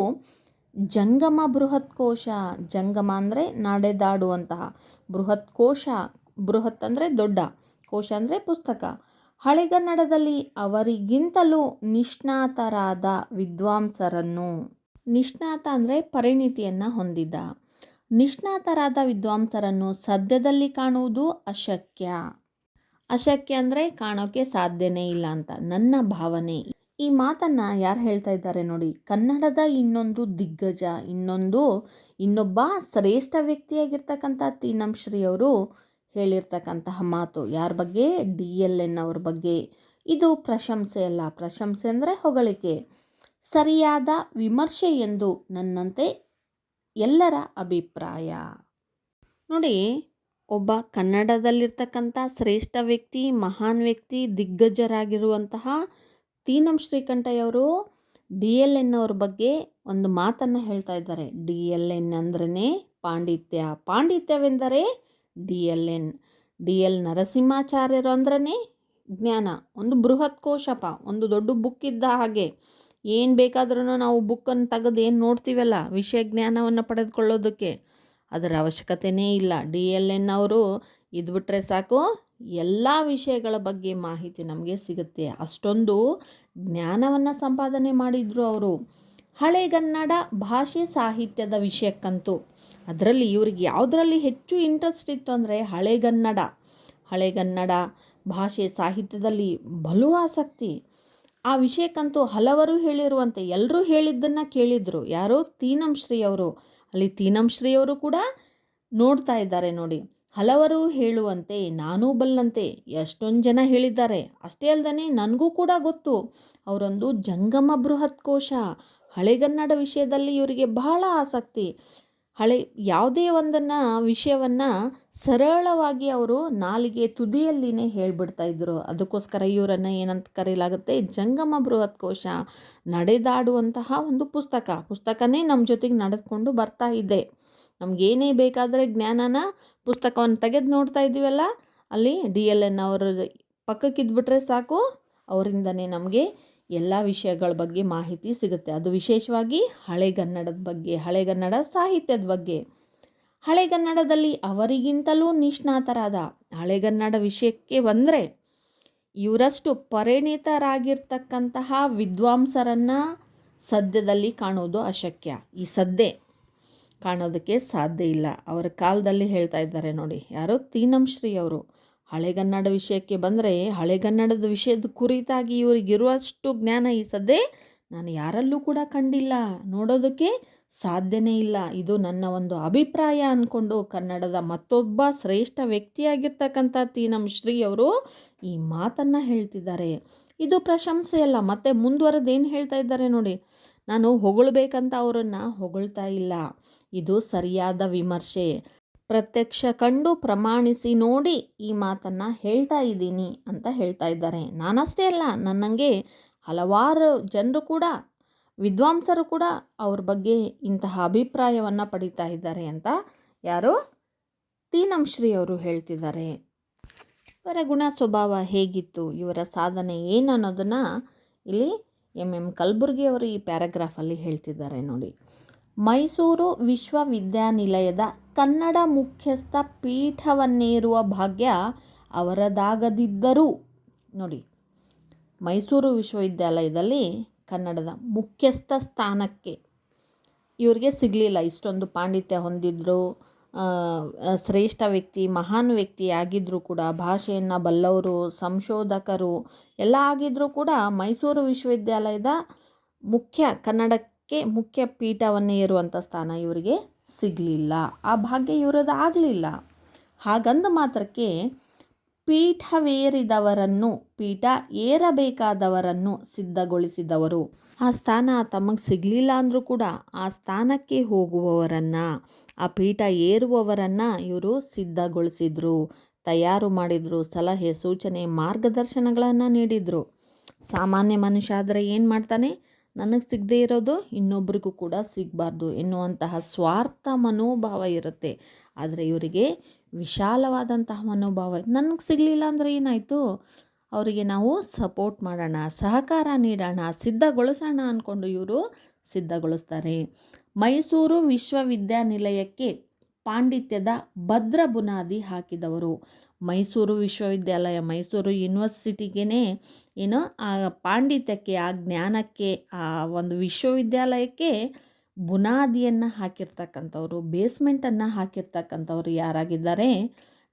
ಜಂಗಮ ಬೃಹತ್ಕೋಶ. ಜಂಗಮ ಅಂದರೆ ನಡೆದಾಡುವಂತಹ, ಬೃಹತ್ಕೋಶ, ಬೃಹತ್ ಅಂದರೆ ದೊಡ್ಡ, ಕೋಶ ಅಂದರೆ ಪುಸ್ತಕ. ಹಳೆಗನ್ನಡದಲ್ಲಿ ಅವರಿಗಿಂತಲೂ ನಿಷ್ಣಾತರಾದ ವಿದ್ವಾಂಸರನ್ನು, ನಿಷ್ಣಾತ ಅಂದರೆ ಪರಿಣಿತಿಯನ್ನು ಹೊಂದಿದ, ನಿಷ್ಣಾತರಾದ ವಿದ್ವಾಂಸರನ್ನು ಸದ್ಯದಲ್ಲಿ ಕಾಣುವುದು ಅಶಕ್ಯ. ಅಶಕ್ಯ ಅಂದರೆ ಕಾಣೋಕ್ಕೆ ಸಾಧ್ಯನೇ ಇಲ್ಲ ಅಂತ ನನ್ನ ಭಾವನೆ. ಈ ಮಾತನ್ನು ಯಾರು ಹೇಳ್ತಾ ಇದ್ದಾರೆ ನೋಡಿ, ಕನ್ನಡದ ಇನ್ನೊಂದು ದಿಗ್ಗಜ, ಇನ್ನೊಬ್ಬ ಶ್ರೇಷ್ಠ ವ್ಯಕ್ತಿಯಾಗಿರ್ತಕ್ಕಂಥ ತೀನಂ ಶ್ರೀ ಅವರು ಹೇಳಿರ್ತಕ್ಕಂತಹ ಮಾತು. ಯಾರ ಬಗ್ಗೆ? DLN ಅವ್ರ ಬಗ್ಗೆ. ಇದು ಪ್ರಶಂಸೆ ಅಲ್ಲ, ಪ್ರಶಂಸೆ ಅಂದರೆ ಹೊಗಳಿಕೆ, ಸರಿಯಾದ ವಿಮರ್ಶೆ ಎಂದು ನನ್ನಂತೆ ಎಲ್ಲರ ಅಭಿಪ್ರಾಯ. ನೋಡಿ, ಒಬ್ಬ ಕನ್ನಡದಲ್ಲಿರ್ತಕ್ಕಂಥ ಶ್ರೇಷ್ಠ ವ್ಯಕ್ತಿ, ಮಹಾನ್ ವ್ಯಕ್ತಿ, ದಿಗ್ಗಜರಾಗಿರುವಂತಹ ತೀನಂ ಶ್ರೀಕಂಠಯ್ಯವರು DLN ಅವ್ರ ಬಗ್ಗೆ ಒಂದು ಮಾತನ್ನು ಹೇಳ್ತಾ ಇದ್ದಾರೆ. DLN ಅಂದ್ರೇ ಪಾಂಡಿತ್ಯವೆಂದರೆ DLN. DL ನರಸಿಂಹಾಚಾರ್ಯರು ಅಂದ್ರೇ ಜ್ಞಾನ, ಒಂದು ಬೃಹತ್ ಕೋಶಪ, ಒಂದು ದೊಡ್ಡ ಬುಕ್ ಇದ್ದ ಹಾಗೆ. ಏನು ಬೇಕಾದ್ರೂ ನಾವು ಬುಕ್ಕನ್ನು ತೆಗೆದು ಏನು ನೋಡ್ತೀವಲ್ಲ, ವಿಷಯ ಜ್ಞಾನವನ್ನು ಪಡೆದುಕೊಳ್ಳೋದಕ್ಕೆ ಅದರ ಅವಶ್ಯಕತೆಯೇ ಇಲ್ಲ. DLN ಅವರು ಇದ್ಬಿಟ್ರೆ ಸಾಕು, ಎಲ್ಲ ವಿಷಯಗಳ ಬಗ್ಗೆ ಮಾಹಿತಿ ನಮಗೆ ಸಿಗುತ್ತೆ. ಅಷ್ಟೊಂದು ಜ್ಞಾನವನ್ನು ಸಂಪಾದನೆ ಮಾಡಿದರು ಅವರು. ಹಳೆಗನ್ನಡ ಭಾಷೆ ಸಾಹಿತ್ಯದ ವಿಷಯಕ್ಕಂತೂ, ಅದರಲ್ಲಿ ಇವ್ರಿಗೆ ಯಾವುದರಲ್ಲಿ ಹೆಚ್ಚು ಇಂಟ್ರೆಸ್ಟ್ ಇತ್ತು ಅಂದರೆ ಹಳೆಗನ್ನಡ ಭಾಷೆ ಸಾಹಿತ್ಯದಲ್ಲಿ ಬಲು ಆಸಕ್ತಿ. ಆ ವಿಷಯಕ್ಕಂತೂ ಹಲವರು ಹೇಳಿರುವಂತೆ, ಎಲ್ಲರೂ ಹೇಳಿದ್ದನ್ನು ಕೇಳಿದರು. ಯಾರು? ತೀನಂ ಶ್ರೀ ಅವರು. ಅಲ್ಲಿ ತೀನಂ ಶ್ರೀ ಅವರು ಕೂಡ ನೋಡ್ತಾ ಇದ್ದಾರೆ ನೋಡಿ. ಹಲವರು ಹೇಳುವಂತೆ ನಾನೂ ಬಲ್ಲಂತೆ, ಎಷ್ಟೊಂದು ಜನ ಹೇಳಿದ್ದಾರೆ. ಅಷ್ಟೇ ಅಲ್ಲದೆ ನನಗೂ ಕೂಡ ಗೊತ್ತು, ಅವರೊಂದು ಜಂಗಮ ಬೃಹತ್ ಕೋಶ. ಹಳೆಗನ್ನಡ ವಿಷಯದಲ್ಲಿ ಇವರಿಗೆ ಬಹಳ ಆಸಕ್ತಿ. ಯಾವುದೇ ಒಂದನ್ನು ವಿಷಯವನ್ನು ಸರಳವಾಗಿ ಅವರು ನಾಲಿಗೆ ತುದಿಯಲ್ಲಿನೇ ಹೇಳಿಬಿಡ್ತಾ ಇದ್ದರು. ಅದಕ್ಕೋಸ್ಕರ ಇವರನ್ನು ಏನಂತ ಕರೆಯಲಾಗುತ್ತೆ? ಜಂಗಮ ಬೃಹತ್ ಕೋಶ, ನಡೆದಾಡುವಂತಹ ಒಂದು ಪುಸ್ತಕನೇ ನಮ್ಮ ಜೊತೆಗೆ ನಡೆದುಕೊಂಡು ಬರ್ತಾ ಇದೆ. ನಮಗೇನೇ ಬೇಕಾದರೆ ಜ್ಞಾನನ ಪುಸ್ತಕವನ್ನು ತೆಗೆದು ನೋಡ್ತಾ ಇದ್ದೀವಲ್ಲ, ಅಲ್ಲಿ DLN ಅವರ ಪಕ್ಕಕ್ಕಿದ್ಬಿಟ್ರೆ ಸಾಕು, ಅವರಿಂದನೇ ನಮಗೆ ಎಲ್ಲ ವಿಷಯಗಳ ಬಗ್ಗೆ ಮಾಹಿತಿ ಸಿಗುತ್ತೆ. ಅದು ವಿಶೇಷವಾಗಿ ಹಳೆಗನ್ನಡದ ಬಗ್ಗೆ, ಹಳೆಗನ್ನಡ ಸಾಹಿತ್ಯದ ಬಗ್ಗೆ. ಹಳೆಗನ್ನಡದಲ್ಲಿ ಅವರಿಗಿಂತಲೂ ನಿಷ್ಣಾತರಾದ, ಹಳೆಗನ್ನಡ ವಿಷಯಕ್ಕೆ ಬಂದರೆ ಇವರಷ್ಟು ಪರಿಣಿತರಾಗಿರ್ತಕ್ಕಂತಹ ವಿದ್ವಾಂಸರನ್ನು ಸದ್ಯದಲ್ಲಿ ಕಾಣೋದು ಅಶಕ್ಯ. ಈ ಸದ್ಯ ಕಾಣೋದಕ್ಕೆ ಸಾಧ್ಯ ಇಲ್ಲ. ಅವರ ಕಾಲದಲ್ಲಿ ಹೇಳ್ತಾ ಇದ್ದಾರೆ ನೋಡಿ, ಯಾರೋ ತೀನಂ ಶ್ರೀ ಅವರು. ಹಳೆಗನ್ನಡ ವಿಷಯಕ್ಕೆ ಬಂದರೆ, ಹಳೆಗನ್ನಡದ ವಿಷಯದ ಕುರಿತಾಗಿ ಇವರಿಗಿರುವಷ್ಟು ಜ್ಞಾನ ಈ ಸದ್ಯ ನಾನು ಯಾರಲ್ಲೂ ಕೂಡ ಕಂಡಿಲ್ಲ, ನೋಡೋದಕ್ಕೆ ಸಾಧ್ಯನೇ ಇಲ್ಲ. ಇದು ನನ್ನ ಒಂದು ಅಭಿಪ್ರಾಯ ಅಂದ್ಕೊಂಡು ಕನ್ನಡದ ಮತ್ತೊಬ್ಬ ಶ್ರೇಷ್ಠ ವ್ಯಕ್ತಿಯಾಗಿರ್ತಕ್ಕಂಥ ತೀನಂ ಶ್ರೀ ಅವರು ಈ ಮಾತನ್ನು ಹೇಳ್ತಿದ್ದಾರೆ. ಇದು ಪ್ರಶಂಸೆಯಲ್ಲ. ಮತ್ತೆ ಮುಂದುವರೆದು ಏನು ಹೇಳ್ತಾ ಇದ್ದಾರೆ ನೋಡಿ, ನಾನು ಹೊಗಳ್ಬೇಕಂತ ಅವರನ್ನು ಹೊಗಳ್ತಾ ಇಲ್ಲ, ಇದು ಸರಿಯಾದ ವಿಮರ್ಶೆ, ಪ್ರತ್ಯಕ್ಷ ಕಂಡು ಪ್ರಮಾಣಿಸಿ ನೋಡಿ ಈ ಮಾತನ್ನು ಹೇಳ್ತಾ ಇದ್ದೀನಿ ಅಂತ ಹೇಳ್ತಾ ಇದ್ದಾರೆ. ನಾನಷ್ಟೇ ಅಲ್ಲ, ನನ್ನಂಗೆ ಹಲವಾರು ಜನರು ಕೂಡ, ವಿದ್ವಾಂಸರು ಕೂಡ ಅವ್ರ ಬಗ್ಗೆ ಇಂತಹ ಅಭಿಪ್ರಾಯವನ್ನು ಪಡಿತಾ ಇದ್ದಾರೆ ಅಂತ ಯಾರು, ತೀನಂ ಶ್ರೀ ಅವರು ಹೇಳ್ತಿದ್ದಾರೆ. ಇವರ ಗುಣ ಸ್ವಭಾವ ಹೇಗಿತ್ತು, ಇವರ ಸಾಧನೆ ಏನು ಅನ್ನೋದನ್ನು ಇಲ್ಲಿ ಎಂ ಕಲಬುರ್ಗಿ ಅವರು ಈ ಪ್ಯಾರಾಗ್ರಾಫಲ್ಲಿ ಹೇಳ್ತಿದ್ದಾರೆ ನೋಡಿ. ಮೈಸೂರು ವಿಶ್ವವಿದ್ಯಾನಿಲಯದ ಕನ್ನಡ ಮುಖ್ಯಸ್ಥ ಪೀಠವನ್ನೇರುವ ಭಾಗ್ಯ ಅವರದಾಗದಿದ್ದರೂ ನೋಡಿ, ಮೈಸೂರು ವಿಶ್ವವಿದ್ಯಾಲಯದಲ್ಲಿ ಕನ್ನಡದ ಮುಖ್ಯಸ್ಥ ಸ್ಥಾನಕ್ಕೆ ಇವರಿಗೆ ಸಿಗಲಿಲ್ಲ. ಇಷ್ಟೊಂದು ಪಾಂಡಿತ್ಯ ಹೊಂದಿದ್ರು, ಶ್ರೇಷ್ಠ ವ್ಯಕ್ತಿ, ಮಹಾನ್ ವ್ಯಕ್ತಿ ಆಗಿದ್ದರೂ ಕೂಡ, ಭಾಷೆಯನ್ನು ಬಲ್ಲವರು, ಸಂಶೋಧಕರು ಎಲ್ಲ ಆಗಿದ್ದರೂ ಕೂಡ ಮೈಸೂರು ವಿಶ್ವವಿದ್ಯಾಲಯದ ಕನ್ನಡಕ್ಕೆ ಮುಖ್ಯ ಪೀಠವನ್ನೇ ಏರುವಂಥ ಸ್ಥಾನ ಇವರಿಗೆ ಸಿಗಲಿಲ್ಲ. ಆ ಭಾಗ್ಯ ಇವರದ್ದು ಆಗಲಿಲ್ಲ. ಹಾಗಂದ ಮಾತ್ರಕ್ಕೆ ಪೀಠವೇರಿದವರನ್ನು, ಪೀಠ ಏರಬೇಕಾದವರನ್ನು ಸಿದ್ಧಗೊಳಿಸಿದವರು. ಆ ಸ್ಥಾನ ತಮಗೆ ಸಿಗಲಿಲ್ಲ ಅಂದರೂ ಕೂಡ ಆ ಸ್ಥಾನಕ್ಕೆ ಹೋಗುವವರನ್ನು, ಆ ಪೀಠ ಏರುವವರನ್ನು ಇವರು ಸಿದ್ಧಗೊಳಿಸಿದರು, ತಯಾರು ಮಾಡಿದರು, ಸಲಹೆ ಸೂಚನೆ ಮಾರ್ಗದರ್ಶನಗಳನ್ನು ನೀಡಿದರು. ಸಾಮಾನ್ಯ ಮನುಷ್ಯ ಆದರೆ ಏನು ಮಾಡ್ತಾನೆ, ನನಗೆ ಸಿಗದೇ ಇರೋದು ಇನ್ನೊಬ್ರಿಗೂ ಕೂಡ ಸಿಗಬಾರ್ದು ಎನ್ನುವಂತಹ ಸ್ವಾರ್ಥ ಮನೋಭಾವ ಇರುತ್ತೆ. ಆದರೆ ಇವರಿಗೆ ವಿಶಾಲವಾದಂತಹ ಮನೋಭಾವ, ನನಗೆ ಸಿಗಲಿಲ್ಲ ಅಂದರೆ ಏನಾಯಿತು, ಅವರಿಗೆ ನಾವು ಸಪೋರ್ಟ್ ಮಾಡೋಣ, ಸಹಕಾರ ನೀಡೋಣ, ಸಿದ್ಧಗೊಳಿಸೋಣ ಅಂದ್ಕೊಂಡು ಇವರು ಸಿದ್ಧಗೊಳಿಸ್ತಾರೆ. ಮೈಸೂರು ವಿಶ್ವವಿದ್ಯಾನಿಲಯಕ್ಕೆ ಪಾಂಡಿತ್ಯದ ಭದ್ರ ಬುನಾದಿ ಹಾಕಿದವರು. ಮೈಸೂರು ವಿಶ್ವವಿದ್ಯಾಲಯ, ಮೈಸೂರು ಯೂನಿವರ್ಸಿಟಿಗೇ ಏನು ಆ ಪಾಂಡಿತ್ಯಕ್ಕೆ, ಆ ಜ್ಞಾನಕ್ಕೆ, ಆ ಒಂದು ವಿಶ್ವವಿದ್ಯಾಲಯಕ್ಕೆ ಬುನಾದಿಯನ್ನು ಹಾಕಿರ್ತಕ್ಕಂಥವ್ರು, ಬೇಸ್ಮೆಂಟನ್ನು ಹಾಕಿರ್ತಕ್ಕಂಥವ್ರು ಯಾರಾಗಿದ್ದಾರೆ,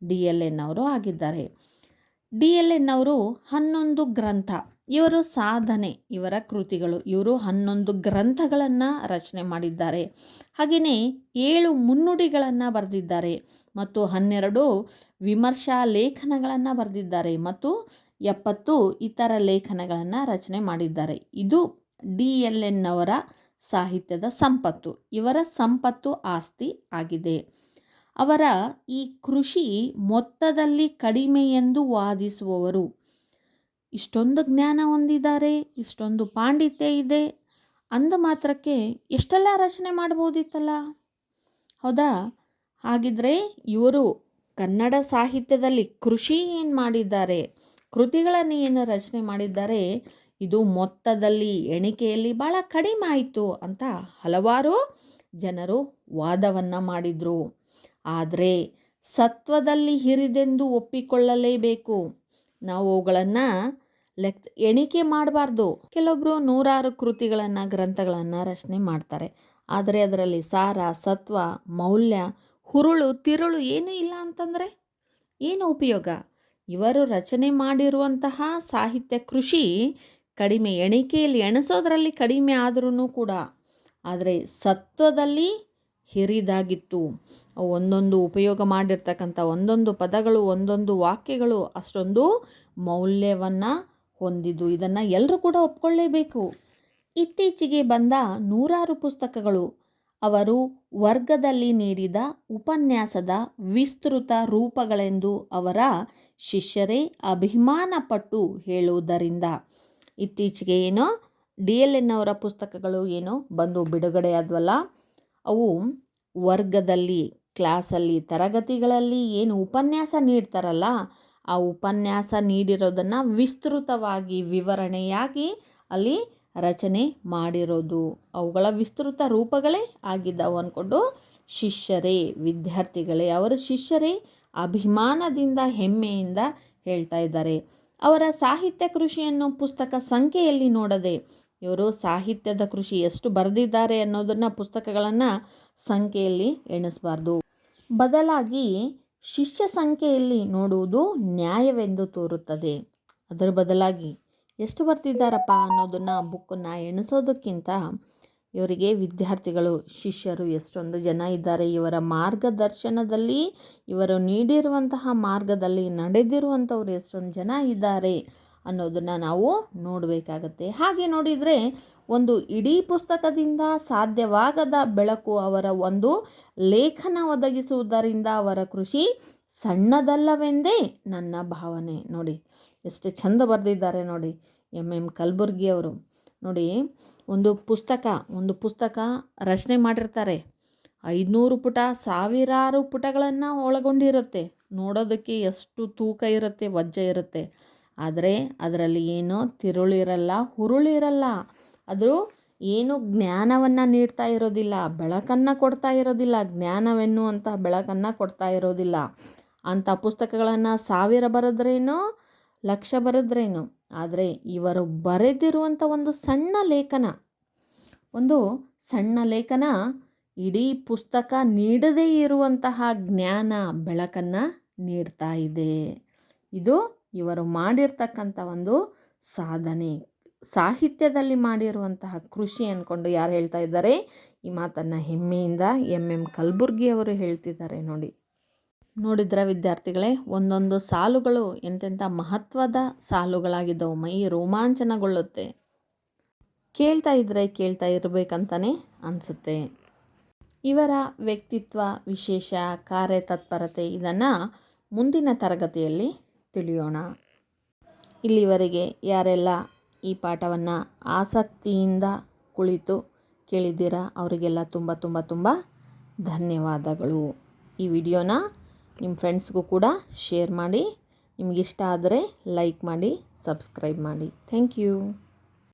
DLN ಅವರು ಆಗಿದ್ದಾರೆ. DLN ಅವರು 11 ಗ್ರಂಥ, ಇವರು ಸಾಧನೆ, ಇವರ ಕೃತಿಗಳು, ಇವರು 11 ಗ್ರಂಥಗಳನ್ನು ರಚನೆ ಮಾಡಿದ್ದಾರೆ. ಹಾಗೆಯೇ 7 ಮುನ್ನುಡಿಗಳನ್ನು ಬರೆದಿದ್ದಾರೆ ಮತ್ತು 12 ವಿಮರ್ಶಾ ಲೇಖನಗಳನ್ನು ಬರೆದಿದ್ದಾರೆ ಮತ್ತು 70 ಇತರ ಲೇಖನಗಳನ್ನು ರಚನೆ ಮಾಡಿದ್ದಾರೆ. ಇದು DLN ಅವರ ಸಾಹಿತ್ಯದ ಸಂಪತ್ತು, ಇವರ ಸಂಪತ್ತು ಆಸ್ತಿ ಆಗಿದೆ. ಅವರ ಈ ಕೃಷಿ ಮೊತ್ತದಲ್ಲಿ ಕಡಿಮೆ ಎಂದು ವಾದಿಸುವವರು, ಇಷ್ಟೊಂದು ಜ್ಞಾನ ಹೊಂದಿದ್ದಾರೆ, ಇಷ್ಟೊಂದು ಪಾಂಡಿತ್ಯ ಇದೆ ಅಂದ ಮಾತ್ರಕ್ಕೆ ಎಷ್ಟೆಲ್ಲ ರಚನೆ ಮಾಡ್ಬೋದಿತ್ತಲ್ಲ, ಹೌದಾ? ಹಾಗಿದ್ರೆ ಇವರು ಕನ್ನಡ ಸಾಹಿತ್ಯದಲ್ಲಿ ಕೃಷಿ ಏನು ಮಾಡಿದ್ದಾರೆ, ಕೃತಿಗಳನ್ನು ಏನು ರಚನೆ ಮಾಡಿದ್ದಾರೆ, ಇದು ಮೊತ್ತದಲ್ಲಿ, ಎಣಿಕೆಯಲ್ಲಿ ಭಾಳ ಕಡಿಮೆ ಆಯಿತು ಅಂತ ಹಲವಾರು ಜನರು ವಾದವನ್ನು ಮಾಡಿದರು. ಆದರೆ ಸತ್ವದಲ್ಲಿ ಹಿರಿದೆಂದು ಒಪ್ಪಿಕೊಳ್ಳಲೇಬೇಕು. ನಾವು ಅವುಗಳನ್ನು ಎಣಿಕೆ ಮಾಡಬಾರ್ದು. ಕೆಲವೊಬ್ಬರು 100 ಕೃತಿಗಳನ್ನು, ಗ್ರಂಥಗಳನ್ನು ರಚನೆ ಮಾಡ್ತಾರೆ. ಆದರೆ ಅದರಲ್ಲಿ ಸಾರ, ಸತ್ವ, ಮೌಲ್ಯ, ಹುರುಳು, ತಿರುಳು ಏನೂ ಇಲ್ಲ ಅಂತಂದರೆ ಏನು ಉಪಯೋಗ? ಇವರು ರಚನೆ ಮಾಡಿರುವಂತಹ ಸಾಹಿತ್ಯ ಕೃಷಿ ಕಡಿಮೆ, ಎಣಿಕೆಯಲ್ಲಿ ಎಣಿಸೋದ್ರಲ್ಲಿ ಕಡಿಮೆ ಆದ್ರೂ ಕೂಡ, ಆದರೆ ಸತ್ವದಲ್ಲಿ ಹಿರಿದಾಗಿತ್ತು. ಒಂದೊಂದು ಉಪಯೋಗ ಮಾಡಿರ್ತಕ್ಕಂಥ ಒಂದೊಂದು ಪದಗಳು, ಒಂದೊಂದು ವಾಕ್ಯಗಳು ಅಷ್ಟೊಂದು ಮೌಲ್ಯವನ್ನು ಹೊಂದಿದ್ದು. ಇದನ್ನು ಎಲ್ಲರೂ ಕೂಡ ಒಪ್ಕೊಳ್ಳೇಬೇಕು. ಇತ್ತೀಚೆಗೆ ಬಂದ 100 ಪುಸ್ತಕಗಳು ಅವರು ವರ್ಗದಲ್ಲಿ ನೀಡಿದ ಉಪನ್ಯಾಸದ ವಿಸ್ತೃತ ರೂಪಗಳೆಂದು ಅವರ ಶಿಷ್ಯರೇ ಅಭಿಮಾನಪಟ್ಟು ಹೇಳುವುದರಿಂದ, ಇತ್ತೀಚೆಗೆ ಏನೋ DLN ಅವರ ಪುಸ್ತಕಗಳು ಏನೋ ಬಂದು ಬಿಡುಗಡೆ ಆದ್ವಲ್ಲ, ಅವು ವರ್ಗದಲ್ಲಿ, ಕ್ಲಾಸಲ್ಲಿ, ತರಗತಿಗಳಲ್ಲಿ ಏನು ಉಪನ್ಯಾಸ ನೀಡ್ತಾರಲ್ಲ, ಆ ಉಪನ್ಯಾಸ ನೀಡಿರೋದನ್ನು ವಿಸ್ತೃತವಾಗಿ, ವಿವರಣೆಯಾಗಿ ಅಲ್ಲಿ ರಚನೆ ಮಾಡಿರೋದು, ಅವುಗಳ ವಿಸ್ತೃತ ರೂಪಗಳೇ ಆಗಿದ್ದಾವೆ ಅಂದ್ಕೊಂಡು ಶಿಷ್ಯರೇ, ವಿದ್ಯಾರ್ಥಿಗಳೇ, ಅವರ ಶಿಷ್ಯರೇ ಅಭಿಮಾನದಿಂದ, ಹೆಮ್ಮೆಯಿಂದ ಹೇಳ್ತಾ ಇದ್ದಾರೆ. ಅವರ ಸಾಹಿತ್ಯ ಕೃಷಿಯನ್ನು ಪುಸ್ತಕ ಸಂಖ್ಯೆಯಲ್ಲಿ ನೋಡದೆ, ಇವರು ಸಾಹಿತ್ಯದ ಕೃಷಿ ಎಷ್ಟು ಬರೆದಿದ್ದಾರೆ ಅನ್ನೋದನ್ನು, ಪುಸ್ತಕಗಳನ್ನು ಸಂಖ್ಯೆಯಲ್ಲಿ ಎಣಿಸಬಾರ್ದು. ಬದಲಾಗಿ ಶಿಷ್ಯ ಸಂಖ್ಯೆಯಲ್ಲಿ ನೋಡುವುದು ನ್ಯಾಯವೆಂದು ತೋರುತ್ತದೆ. ಅದರ ಬದಲಾಗಿ ಎಷ್ಟು ಬರ್ತಿದ್ದಾರಪ್ಪ ಅನ್ನೋದನ್ನು ಬುಕ್ಕನ್ನು ಎಣಿಸೋದಕ್ಕಿಂತ ಇವರಿಗೆ ವಿದ್ಯಾರ್ಥಿಗಳು ಶಿಷ್ಯರು ಎಷ್ಟೊಂದು ಜನ ಇದ್ದಾರೆ, ಇವರ ಮಾರ್ಗದರ್ಶನದಲ್ಲಿ ಇವರು ನೀಡಿರುವಂತಹ ಮಾರ್ಗದಲ್ಲಿ ನಡೆದಿರುವಂಥವ್ರು ಎಷ್ಟೊಂದು ಜನ ಇದ್ದಾರೆ ಅನ್ನೋದನ್ನು ನಾವು ನೋಡಬೇಕಾಗತ್ತೆ. ಹಾಗೆ ನೋಡಿದರೆ ಒಂದು ಇಡೀ ಪುಸ್ತಕದಿಂದ ಸಾಧ್ಯವಾಗದ ಬೆಳಕು ಅವರ ಒಂದು ಲೇಖನ ಒದಗಿಸುವುದರಿಂದ ಅವರ ಕೃಷಿ ಸಣ್ಣದಲ್ಲವೆಂದೇ ನನ್ನ ಭಾವನೆ. ನೋಡಿ ಎಷ್ಟು ಚಂದ ಬರೆದಿದ್ದಾರೆ ನೋಡಿ ಎಂ ಕಲಬುರ್ಗಿಯವರು. ನೋಡಿ ಒಂದು ಪುಸ್ತಕ ರಚನೆ ಮಾಡಿರ್ತಾರೆ, 500 ಪುಟ, ಸಾವಿರಾರು ಪುಟಗಳನ್ನು ಒಳಗೊಂಡಿರುತ್ತೆ. ನೋಡೋದಕ್ಕೆ ಎಷ್ಟು ತೂಕ ಇರುತ್ತೆ, ವಜ್ಜೆ ಇರುತ್ತೆ. ಆದರೆ ಅದರಲ್ಲಿ ಏನೋ ತಿರುಳಿರಲ್ಲ, ಹುರುಳಿರಲ್ಲ. ಅದು ಏನು ಜ್ಞಾನವನ್ನು ನೀಡ್ತಾ ಇರೋದಿಲ್ಲ, ಬೆಳಕನ್ನು ಕೊಡ್ತಾ ಇರೋದಿಲ್ಲ, ಜ್ಞಾನವೆನ್ನುವಂಥ ಬೆಳಕನ್ನು ಕೊಡ್ತಾ ಇರೋದಿಲ್ಲ. ಅಂಥ ಪುಸ್ತಕಗಳನ್ನು 1000 ಬರೆದ್ರೇನೋ, 1,00,000 ಬರೆದ್ರೇನೋ, ಆದರೆ ಇವರು ಬರೆದಿರುವಂಥ ಒಂದು ಸಣ್ಣ ಲೇಖನ ಇಡೀ ಪುಸ್ತಕ ನೀಡದೇ ಇರುವಂತಹ ಜ್ಞಾನ ಬೆಳಕನ್ನು ನೀಡ್ತಾ ಇದೆ. ಇದು ಇವರು ಮಾಡಿರ್ತಕ್ಕಂಥ ಒಂದು ಸಾಧನೆ, ಸಾಹಿತ್ಯದಲ್ಲಿ ಮಾಡಿರುವಂತಹ ಕೃಷಿ ಅಂದ್ಕೊಂಡು ಯಾರು ಹೇಳ್ತಾ ಇದ್ದಾರೆ? ಈ ಮಾತನ್ನು ಹೆಮ್ಮೆಯಿಂದ ಎಂ ಕಲಬುರ್ಗಿಯವರು ಹೇಳ್ತಿದ್ದಾರೆ. ನೋಡಿದ್ರ ವಿದ್ಯಾರ್ಥಿಗಳೇ, ಒಂದೊಂದು ಸಾಲುಗಳು ಎಂತೆಂಥ ಮಹತ್ವದ ಸಾಲುಗಳಾಗಿದ್ದವು. ಮೈ ರೋಮಾಂಚನಗೊಳ್ಳುತ್ತೆ. ಕೇಳ್ತಾ ಇರಬೇಕಂತಲೇ ಅನಿಸುತ್ತೆ. ಇವರ ವ್ಯಕ್ತಿತ್ವ, ವಿಶೇಷ ಕಾರ್ಯತತ್ಪರತೆ ಇದನ್ನು ಮುಂದಿನ ತರಗತಿಯಲ್ಲಿ ತಿಳಿಯೋಣ. ಇಲ್ಲಿವರೆಗೆ ಯಾರೆಲ್ಲ ಈ ಪಾಠವನ್ನು ಆಸಕ್ತಿಯಿಂದ ಕುಳಿತು ಕೇಳಿದ್ದೀರಾ ಅವರಿಗೆಲ್ಲ ತುಂಬ ತುಂಬ ತುಂಬ ಧನ್ಯವಾದಗಳು. ಈ ವಿಡಿಯೋನ ನಿಮ್ಮ ಫ್ರೆಂಡ್ಸ್ಗೂ ಕೂಡ ಶೇರ್ ಮಾಡಿ. ನಿಮಗಿಷ್ಟ ಆದರೆ ಲೈಕ್ ಮಾಡಿ, ಸಬ್ಸ್ಕ್ರೈಬ್ ಮಾಡಿ. Thank you.